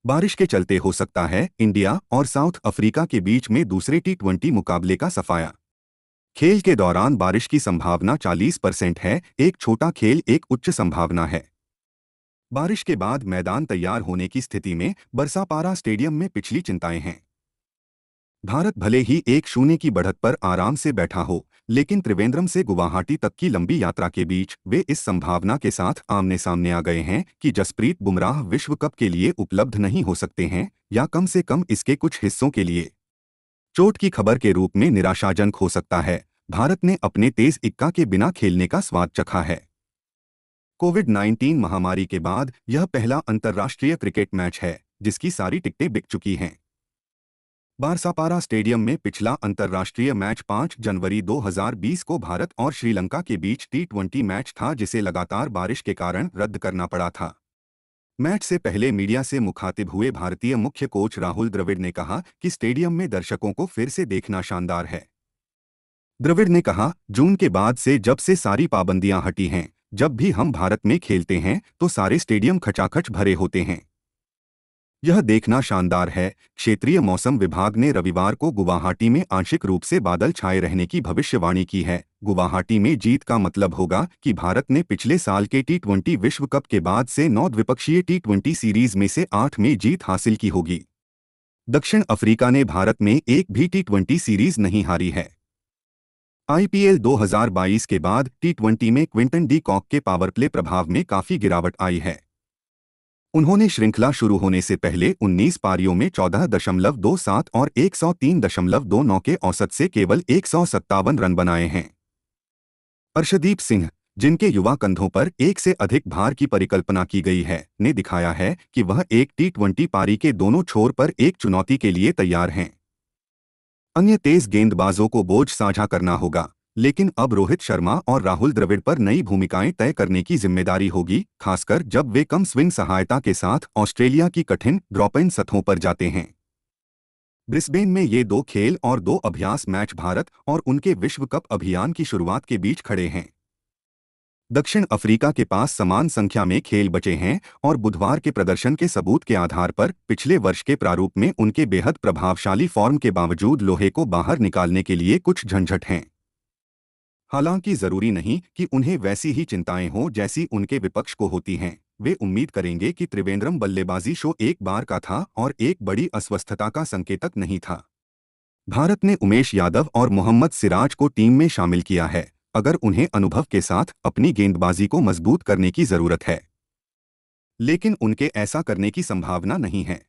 बारिश के चलते हो सकता है इंडिया और साउथ अफ्रीका के बीच में दूसरे टी20 मुकाबले का सफाया। खेल के दौरान बारिश की संभावना 40% है, एक छोटा खेल एक उच्च संभावना है। बारिश के बाद मैदान तैयार होने की स्थिति में बरसापारा स्टेडियम में पिछली चिंताएं हैं। भारत भले ही 1-0 की बढ़त पर आराम से बैठा हो, लेकिन त्रिवेंद्रम से गुवाहाटी तक की लंबी यात्रा के बीच वे इस संभावना के साथ आमने सामने आ गए हैं कि जसप्रीत बुमराह विश्व कप के लिए उपलब्ध नहीं हो सकते हैं, या कम से कम इसके कुछ हिस्सों के लिए। चोट की खबर के रूप में निराशाजनक हो सकता है, भारत ने अपने तेज इक्का के बिना खेलने का स्वाद चखा है। कोविड-19 महामारी के बाद यह पहला अंतर्राष्ट्रीय क्रिकेट मैच है जिसकी सारी टिकटें बिक चुकी हैं। बारसापारा स्टेडियम में पिछला अंतर्राष्ट्रीय मैच 5 जनवरी 2020 को भारत और श्रीलंका के बीच टी20 मैच था, जिसे लगातार बारिश के कारण रद्द करना पड़ा था। मैच से पहले मीडिया से मुखातिब हुए भारतीय मुख्य कोच राहुल द्रविड़ ने कहा कि स्टेडियम में दर्शकों को फिर से देखना शानदार है। द्रविड़ ने कहा, जून के बाद से जब से सारी पाबंदियां हटी हैं, जब भी हम भारत में खेलते हैं तो सारे स्टेडियम खचाखच भरे होते हैं। यह देखना शानदार है। क्षेत्रीय मौसम विभाग ने रविवार को गुवाहाटी में आंशिक रूप से बादल छाए रहने की भविष्यवाणी की है। गुवाहाटी में जीत का मतलब होगा कि भारत ने पिछले साल के टी20 विश्व कप के बाद से 9 द्विपक्षीय टी20 सीरीज में से 8 में जीत हासिल की होगी। दक्षिण अफ्रीका ने भारत में एक भी टी20 सीरीज नहीं हारी है। आईपीएल 2022 के बाद टी20 में क्विंटन डी कॉक के पावरप्ले प्रभाव में काफी गिरावट आई है। उन्होंने श्रृंखला शुरू होने से पहले 19 पारियों में 14.27 और 103.29 के औसत से केवल 157 रन बनाए हैं। अर्शदीप सिंह, जिनके युवा कंधों पर एक से अधिक भार की परिकल्पना की गई है, ने दिखाया है कि वह एक टी20 पारी के दोनों छोर पर एक चुनौती के लिए तैयार हैं। अन्य तेज गेंदबाजों को बोझ साझा करना होगा, लेकिन अब रोहित शर्मा और राहुल द्रविड़ पर नई भूमिकाएं तय करने की जिम्मेदारी होगी, खासकर जब वे कम स्विंग सहायता के साथ ऑस्ट्रेलिया की कठिन ड्रॉप-इन सतहों पर जाते हैं। ब्रिस्बेन में ये 2 खेल और 2 अभ्यास मैच भारत और उनके विश्व कप अभियान की शुरुआत के बीच खड़े हैं। दक्षिण अफ्रीका के पास समान संख्या में खेल बचे हैं और बुधवार के प्रदर्शन के सबूत के आधार पर पिछले वर्ष के प्रारूप में उनके बेहद प्रभावशाली फॉर्म के बावजूद लोहे को बाहर निकालने के लिए कुछ झंझट हैं। हालांकि जरूरी नहीं कि उन्हें वैसी ही चिंताएं हों जैसी उनके विपक्ष को होती हैं। वे उम्मीद करेंगे कि त्रिवेंद्रम बल्लेबाजी शो एक बार का था और एक बड़ी अस्वस्थता का संकेतक नहीं था। भारत ने उमेश यादव और मोहम्मद सिराज को टीम में शामिल किया है, अगर उन्हें अनुभव के साथ अपनी गेंदबाजी को मजबूत करने की जरूरत है, लेकिन उनके ऐसा करने की संभावना नहीं है।